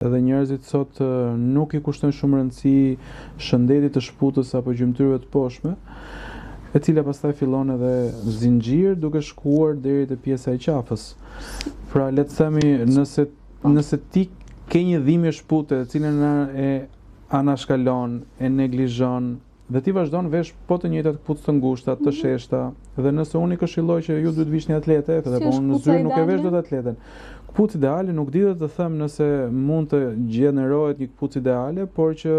Edhe njerëzit sot nuk i kushtojnë shumë rëndësi shëndetit të shputës apo gjymtyrëve të poshtme, e cila pastaj fillon edhe zinxhir duke shkuar deri te pjesa e qafës. Pra le të themi, nëse ti ke një dhimbje shpute e cilën e anashkalon, e neglizhon, dhe ti vazhdon vesh po të njëjtat këpucë të ngushta, të sheshta, dhe nëse unë i këshilloj që ju duhet vish një atlete, edhe po unë në zyrë nuk e vesh dot atleten. Këpucë ideale nuk di të them nëse mund të gjenerohet një këpucë ideale, por që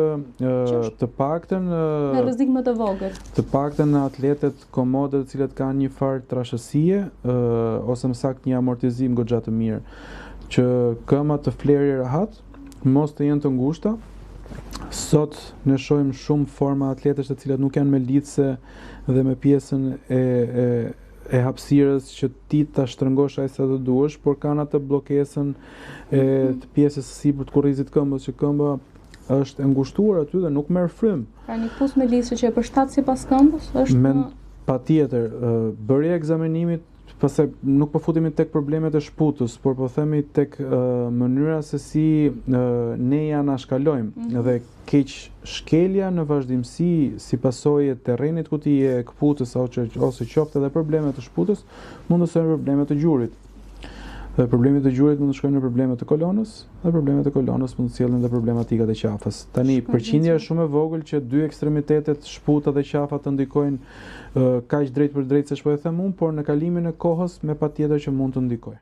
të paktën me rrezik më të vogël. Të paktën atletet komode të cilët kanë një farë trashësie ose më saktë një amortizim goxha të mirë, që këmbët të flerë rehat, mos të jenë të ngushta. Sot ne shohim shumë forma atletesh të cilat nuk janë me lidhse dhe me pjesën e hapësirës që ti ta shtrëngosh aq sa të duash, por kanë atë bllokesën e të pjesës së sipërt të kurrizit këmbës, që këmba është e ngushtuar aty dhe nuk merr frym. Pra një këpucë me lidhje që e përshtat sipas këmbës është patjetër, bërja e ekzaminimit. Pastaj nuk po futemi tek problemet e shputës, por po themi tek mënyra se si ne ja anashkalojmë dhe keq shkelja në vazhdimsi si pasojë e terrenit ku ti je, këpucës ose qoftë edhe problemet të shputës, mund të shkojnë probleme të gjurit. Dhe problemet e gjurit mund të shkojnë në probleme të kolonës, dhe problemet e kolonës mund të sjellin edhe problematikat e qafës. Tani përqindja është shumë e vogël që dy ekstremitetet, shputa dhe qafa, të ndikojnë kaq drejt për drejt se ç'po e them unë, por në kalimin e kohës me patjetër që mund të ndikojë.